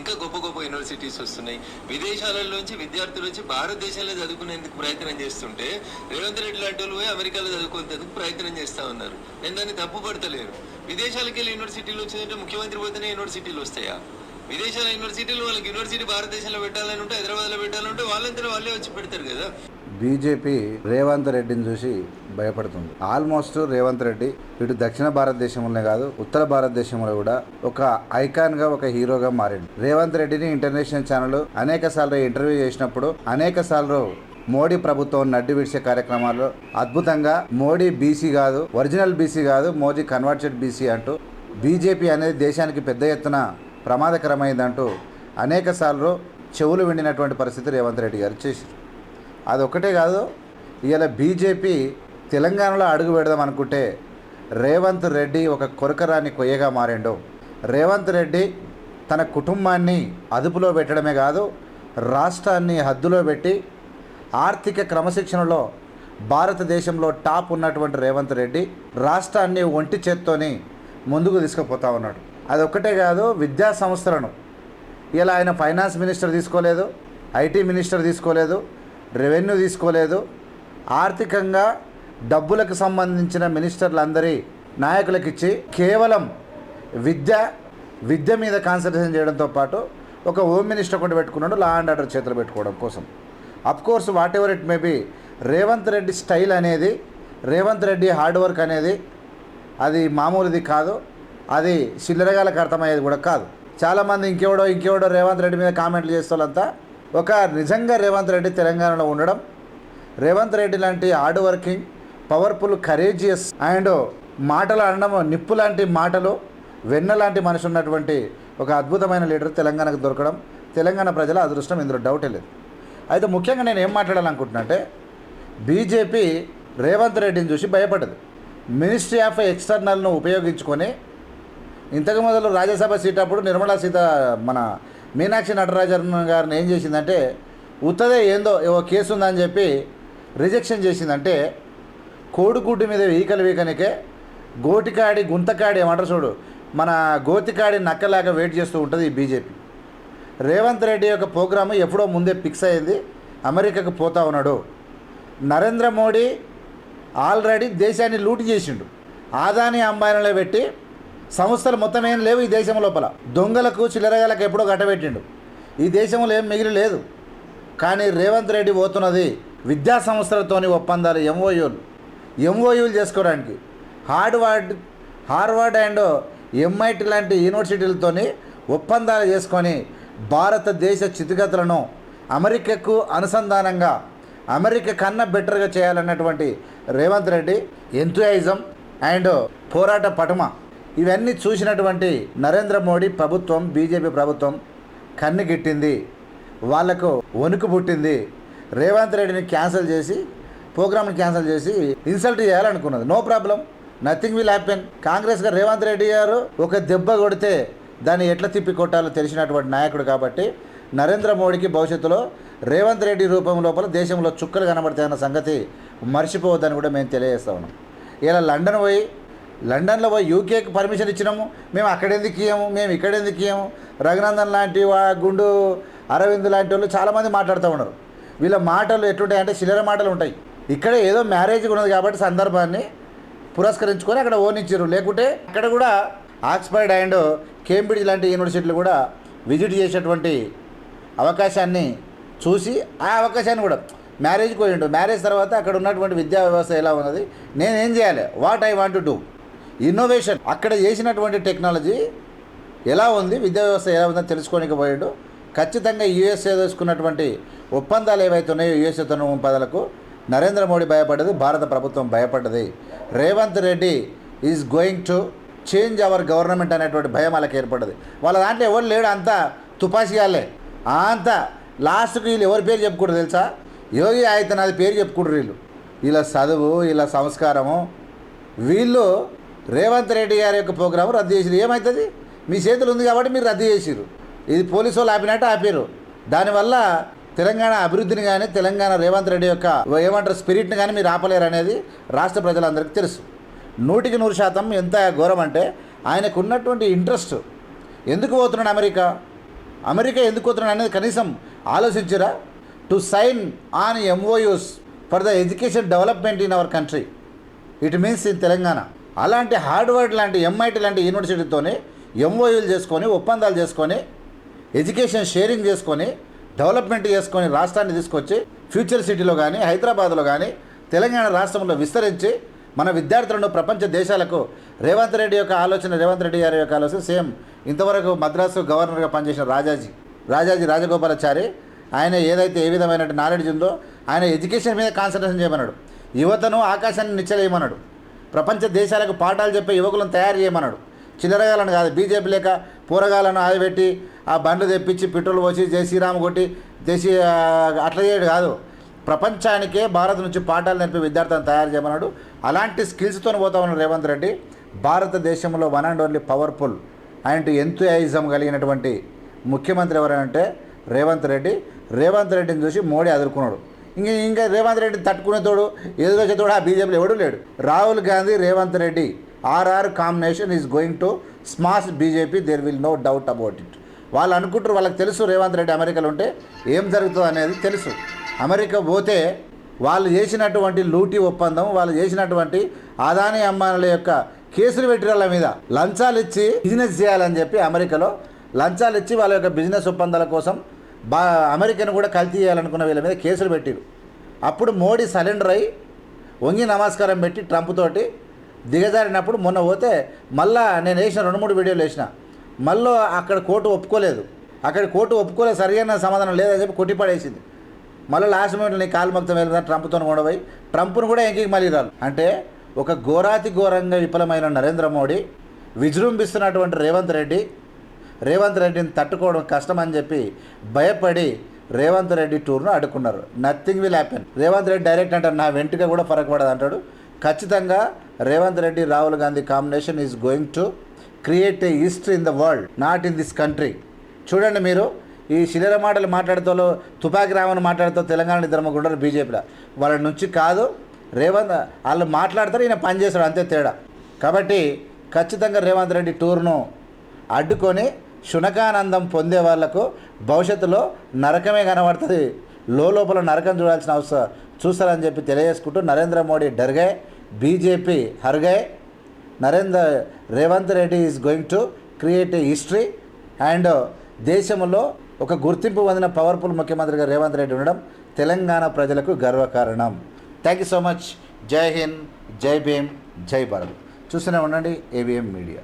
ఇంకా గొప్ప గొప్ప యూనివర్సిటీస్ వస్తున్నాయి. విదేశాలలోంచి విద్యార్థులు వచ్చి భారతదేశంలో చదువుకునేందుకు ప్రయత్నం చేస్తుంటే రేవంత్ రెడ్డి లాంటి వాళ్ళు పోయి అమెరికాలో చదువుకునేందుకు ప్రయత్నం చేస్తా ఉన్నారు. నేను దాన్ని తప్పు పడతలేను. విదేశాలకు వెళ్ళి యూనివర్సిటీలు వచ్చిందంటే ముఖ్యమంత్రి పోతేనే యూనివర్సిటీలు వస్తాయా? విదేశాల యూనివర్సిటీలు వాళ్ళకి యూనివర్సిటీ భారతదేశంలో పెట్టాలని ఉంటే, హైదరాబాద్లో పెట్టాలంటే వాళ్ళంతా వాళ్ళే వచ్చి పెడతారు కదా. బీజేపీ రేవంత్ రెడ్డిని చూసి భయపడుతుంది. ఆల్మోస్ట్ రేవంత్ రెడ్డి ఇటు దక్షిణ భారతదేశంలోనే కాదు, ఉత్తర భారతదేశంలో కూడా ఒక ఐకాన్గా, ఒక హీరోగా మారింది. రేవంత్ రెడ్డిని ఇంటర్నేషనల్ ఛానల్ అనేక సార్లు ఇంటర్వ్యూ చేసినప్పుడు అనేక సార్లు మోడీ ప్రభుత్వం నడ్డి విడిచే కార్యక్రమాల్లో అద్భుతంగా మోడీ బీసీ కాదు, ఒరిజినల్ బీసీ కాదు, మోదీ కన్వర్టెడ్ బీసీ అంటూ బీజేపీ అనేది దేశానికి పెద్ద ఎత్తున ప్రమాదకరమైందంటూ అనేక సార్లు చెవులు విండినటువంటి పరిస్థితి రేవంత్ రెడ్డి గారు చేశారు. అదొక్కటే కాదు, ఇవాళ బీజేపీ తెలంగాణలో అడుగు పెడదాం అనుకుంటే రేవంత్ రెడ్డి ఒక కొరకరాని కొయ్యగా మారిండు. రేవంత్ రెడ్డి తన కుటుంబాన్ని అదుపులో పెట్టడమే కాదు, రాష్ట్రాన్ని హద్దులో పెట్టి ఆర్థిక క్రమశిక్షణలో భారతదేశంలో టాప్ ఉన్నటువంటి రేవంత్ రెడ్డి రాష్ట్రాన్ని ఒంటి చేత్తోని ముందుకు తీసుకుపోతా ఉన్నాడు. అదొక్కటే కాదు, విద్యా సంస్థలను ఇలా ఆయన ఫైనాన్స్ మినిస్టర్ తీసుకోలేదు, ఐటీ మినిస్టర్ తీసుకోలేదు, రెవెన్యూ తీసుకోలేదు. ఆర్థికంగా డబ్బులకు సంబంధించిన మినిస్టర్లందరి నాయకులకు ఇచ్చి కేవలం విద్య మీద కాన్సన్ట్రేషన్ చేయడంతో పాటు ఒక హోమ్ మినిస్టర్ కూడా పెట్టుకున్నాడు, లా అండ్ ఆర్డర్ చేతులు పెట్టుకోవడం కోసం. Of course what ever it may be, Revanth Reddy style అనేది, రేవంత్ రెడ్డి హార్డ్ వర్క్ అనేది అది మామూలుది కాదు, అది చిల్లరగాలకు అర్థమయ్యేది కూడా కాదు. చాలామంది ఇంకెవడో రేవంత్ రెడ్డి మీద కామెంట్లు చేసేవాళ్ళంతా ఒక నిజంగా రేవంత్ రెడ్డి తెలంగాణలో ఉండడం, రేవంత్ రెడ్డి లాంటి hard working, powerful, courageous and మాటలు అనడం, నిప్పు లాంటి మాటలు, వెన్న లాంటి మనిషి ఉన్నటువంటి ఒక అద్భుతమైన లీడర్ తెలంగాణకు దొరకడం తెలంగాణ ప్రజల అదృష్టం, ఇందులో డౌటే లేదు. అయితే ముఖ్యంగా నేను ఏం మాట్లాడాలనుకుంటున్నా అంటే, బీజేపీ రేవంత్ రెడ్డిని చూసి భయపడదు. మినిస్ట్రీ ఆఫ్ ఎక్స్టర్నల్ను ఉపయోగించుకొని ఇంతకు మొదలు రాజ్యసభ సీట్ అప్పుడు నిర్మలా మన మీనాక్షి నటరాజన్ గారిని ఏం చేసిందంటే, ఉత్తదే ఏందో ఏవో కేసు ఉందని చెప్పి రిజెక్షన్ చేసిందంటే, కోడిగుడ్డు మీద వీకనికే గోటికాడి గుంతకాడి ఏమంటారు చూడు, మన గోతికాడి నక్కలాగా వెయిట్ చేస్తూ ఉంటుంది ఈ బీజేపీ. రేవంత్ రెడ్డి యొక్క ప్రోగ్రాము ఎప్పుడో ముందే ఫిక్స్ అయ్యింది, అమెరికాకు పోతా ఉన్నాడు. నరేంద్ర మోడీ ఆల్రెడీ దేశాన్ని లూటి చేసిండు. ఆదాని అంబానీలో పెట్టి సంస్థలు మొత్తం ఏం లేవు ఈ దేశం లోపల. దొంగలకు చిల్లరగాలకు ఎప్పుడో గట్టబెట్టిండు. ఈ దేశంలో ఏం మిగిలి లేదు. కానీ రేవంత్ రెడ్డి పోతున్నది విద్యా సంస్థలతోని ఒప్పందాలు, ఎంఓయూలు చేసుకోవడానికి. హార్వర్డ్ అండ్ ఎంఐటి లాంటి యూనివర్సిటీలతోని ఒప్పందాలు చేసుకొని భారతదేశ స్థితిగతులను అమెరికాకు అనుసంధానంగా, అమెరికా కన్నా బెటర్గా చేయాలన్నటువంటి రేవంత్ రెడ్డి ఎంతూయిజం అండ్ పోరాట పటుమ, ఇవన్నీ చూసినటువంటి నరేంద్ర మోడీ ప్రభుత్వం, బీజేపీ ప్రభుత్వం కన్నుగిట్టింది, వాళ్లకు వణుకు పుట్టింది. రేవంత్ రెడ్డిని క్యాన్సిల్ చేసి, ప్రోగ్రామ్ని క్యాన్సిల్ చేసి ఇన్సల్ట్ చేయాలనుకున్నది. No problem, nothing will happen. కాంగ్రెస్గా రేవంత్ రెడ్డి గారు ఒక దెబ్బ కొడితే దాన్ని ఎట్లా తిప్పి కొట్టాలో తెలిసినటువంటి నాయకుడు కాబట్టి నరేంద్ర మోడీకి భవిష్యత్తులో రేవంత్ రెడ్డి రూపం లోపల దేశంలో చుక్కలు కనబడతాయన్న సంగతి మర్చిపోవద్దని కూడా మేము తెలియజేస్తా ఉన్నాం. ఇలా లండన్లో పోయి యూకేకి పర్మిషన్ ఇచ్చినాము, మేము అక్కడెందుకు ఇయ్యము, మేము ఇక్కడెందుకు ఇయ్యము. రఘునందన్ లాంటి గుండు అరవింద్ లాంటి వాళ్ళు చాలామంది మాట్లాడుతూ ఉన్నారు. వీళ్ళ మాటలు ఎట్లుంటాయంటే చిల్లర మాటలు ఉంటాయి. ఇక్కడే ఏదో మ్యారేజ్ ఉన్నది కాబట్టి సందర్భాన్ని పురస్కరించుకొని అక్కడ ఓనిచ్చారు. లేకుంటే అక్కడ కూడా ఆక్స్ఫర్డ్ అండ్ కేంబ్రిడ్జ్ లాంటి యూనివర్సిటీలు కూడా విజిట్ చేసేటువంటి అవకాశాన్ని చూసి ఆ అవకాశాన్ని కూడా మ్యారేజ్కి పోయిండు. మ్యారేజ్ తర్వాత అక్కడ ఉన్నటువంటి విద్యా వ్యవస్థ ఎలా ఉన్నది, నేనేం చేయాలి, what I want to do, innovation, అక్కడ చేసినటువంటి టెక్నాలజీ ఎలా ఉంది, విద్యా వ్యవస్థ ఎలా ఉందని తెలుసుకోనికి పోయాడు. ఖచ్చితంగా యూఎస్ఏ తీసుకున్నటువంటి ఒప్పందాలు ఏవైతే ఉన్నాయో యూఎస్ఏతో ఒప్పందాలకు నరేంద్ర మోడీ భయపడ్డది, భారత ప్రభుత్వం భయపడ్డది. Revanth Reddy is going to change our government అనేటువంటి భయం వాళ్ళకి ఏర్పడ్డది. వాళ్ళ దాంట్లో ఎవరు లేడు, అంతా తుపాసిగాలే. అంతా లాస్ట్కి వీళ్ళు ఎవరి పేరు చెప్పుకుంటారు తెలుసా, యోగి ఆదిత్యనాథ్ పేరు చెప్పుకుంటారు. వీళ్ళ చదువు, వీళ్ళ సంస్కారము. వీళ్ళు రేవంత్ రెడ్డి గారి యొక్క ప్రోగ్రాము రద్దు చేసిరు. ఏమవుతుంది, మీ చేతులు ఉంది కాబట్టి మీరు రద్దు చేసిరు. ఇది పోలీసు వాళ్ళు ఆపినట్టు ఆపారు. దానివల్ల తెలంగాణ అభివృద్ధిని కానీ, తెలంగాణ రేవంత్ రెడ్డి యొక్క ఏమంటారు స్పిరిట్ని కానీ మీరు ఆపలేరు అనేది రాష్ట్ర ప్రజలందరికీ తెలుసు. 100% ఎంత ఘోరం అంటే ఆయనకు ఉన్నటువంటి ఇంట్రెస్ట్. ఎందుకు పోతున్నాడు అమెరికా, అమెరికా ఎందుకు పోతున్నాడు అనేది కనీసం ఆలోచించరా? To sign on MOUs for the education development in our country, it means in Telangana. అలాంటి హార్డ్వర్డ్ లాంటి MIT లాంటి యూనివర్సిటీతోనే MOUలు చేసుకొని, ఒప్పందాలు చేసుకొని, ఎడ్యుకేషన్ షేరింగ్ చేసుకొని, డెవలప్మెంట్ చేసుకొని రాష్ట్రాన్ని తీసుకొచ్చి ఫ్యూచర్ సిటీలో కానీ, హైదరాబాద్లో కానీ, తెలంగాణ రాష్ట్రంలో విస్తరించి మన విద్యార్థులను ప్రపంచ దేశాలకు రేవంత్ రెడ్డి గారి యొక్క ఆలోచన సేమ్ ఇంతవరకు మద్రాసు గవర్నర్గా పనిచేసిన రాజాజీ రాజగోపాలాచారి, ఆయన ఏదైతే ఏ విధమైన నాలెడ్జ్ ఉందో ఆయన ఎడ్యుకేషన్ మీద కాన్సన్ట్రేషన్ చేయమన్నాడు. యువతను ఆకాశాన్ని నిచ్చలేయమన్నాడు. ప్రపంచ దేశాలకు పాఠాలు చెప్పే యువకులను తయారు చేయమన్నాడు. చిల్లరగాలను కాదు, బీజేపీ లేక పూరగాలను ఆయబెట్టి ఆ బండ్లు తెప్పించి పెట్రోల్ పోసి జై శ్రీరామ్ కొట్టి చేసి అట్లా చేయడు కాదు. ప్రపంచానికే భారత్ నుంచి పాఠాలు నేర్పే విద్యార్థులను తయారు చేయమన్నాడు. అలాంటి స్కిల్స్తో పోతా ఉన్నాడు రేవంత్ రెడ్డి. భారతదేశంలో one and only powerful and enthusiasm కలిగినటువంటి ముఖ్యమంత్రి ఎవరంటే రేవంత్ రెడ్డి. రేవంత్ రెడ్డిని చూసి మోడీ అదురుకున్నాడు. ఇంకా రేవంత్ రెడ్డిని తట్టుకునేతోడు ఎదురొచ్చేతోడు ఆ బీజేపీలో ఎవడూ లేడు. Rahul Gandhi Revanth Reddy RR combination is going to smash BJP, there will no doubt about it. వాళ్ళు అనుకుంటారు, వాళ్ళకి తెలుసు రేవంత్ రెడ్డి అమెరికాలో ఉంటే ఏం జరుగుతుంది అనేది తెలుసు. అమెరికా పోతే వాళ్ళు చేసినటువంటి లూటీ ఒప్పందం, వాళ్ళు చేసినటువంటి అదానీ అంబానీల యొక్క కేసులు పెట్టిన మీద లంచాలు ఇచ్చి బిజినెస్ చేయాలని చెప్పి అమెరికాలో లంచాలు ఇచ్చి వాళ్ళ యొక్క బిజినెస్ ఒప్పందాల కోసం అమెరికాను కూడా కల్తీ చేయాలనుకున్న వీళ్ళ మీద కేసులు పెట్టిరు. అప్పుడు మోడీ సరెండర్ అయ్యి వంగి నమస్కారం పెట్టి ట్రంప్ తోటి దిగజారినప్పుడు మొన్న పోతే మళ్ళా నేను వేసిన 2-3 వీడియోలు వేసిన, మళ్ళీ అక్కడ కోర్టు ఒప్పుకోలేదు. సరైన సమాధానం లేదని చెప్పి కొట్టిపడేసింది. మళ్ళీ లాస్ట్ మూమెంట్లో నీ కాలు మొత్తం వెళ్ళిందని ట్రంప్తో గొడవై ట్రంప్ను కూడా ఎంకి మళ్ళీ రాలు. అంటే ఒక ఘోరాతి ఘోరంగా విఫలమైన నరేంద్ర మోడీ, విజృంభిస్తున్నటువంటి రేవంత్ రెడ్డిని తట్టుకోవడం కష్టం అని చెప్పి భయపడి రేవంత్ రెడ్డి టూర్ను అడ్డుకున్నారు. Nothing will happen. Revanth Reddy direct అంటారు, నా వెంట్రుక కూడా ఫరక్ పడదు అంటాడు. ఖచ్చితంగా Revanth Reddy Rahul Gandhi combination is going to create a history in the world, not in this country. చూడండి మీరు, ఈ శిలర మాటలు మాట్లాడుతూ తుపాకి రామని మాట్లాడుతూ తెలంగాణ ధర్మగుండరు బీజేపీలో వాళ్ళ నుంచి కాదు. రేవంత్ వాళ్ళు మాట్లాడతారు, ఈయన పనిచేస్తాడు, అంతే తేడా. కాబట్టి ఖచ్చితంగా రేవంత్ రెడ్డి టూర్ను అడ్డుకొని శునకానందం పొందే వాళ్లకు భవిష్యత్తులో నరకమే కనబడుతుంది. లోపల నరకం చూడాల్సిన అవసరం చూస్తారని చెప్పి తెలియజేసుకుంటూ, నరేంద్ర మోడీ డర్గే, బీజేపీ హర్గే, Revanth Reddy is going to create a history and దేశంలో ఒక గుర్తింపు పొందిన పవర్ఫుల్ ముఖ్యమంత్రిగా రేవంత్ రెడ్డి ఉండడం తెలంగాణ ప్రజలకు గర్వకారణం. Thank you so much. జై హింద్, జై భీమ్, జై భారత్. చూస్తూనే ఉండండి AVM మీడియా.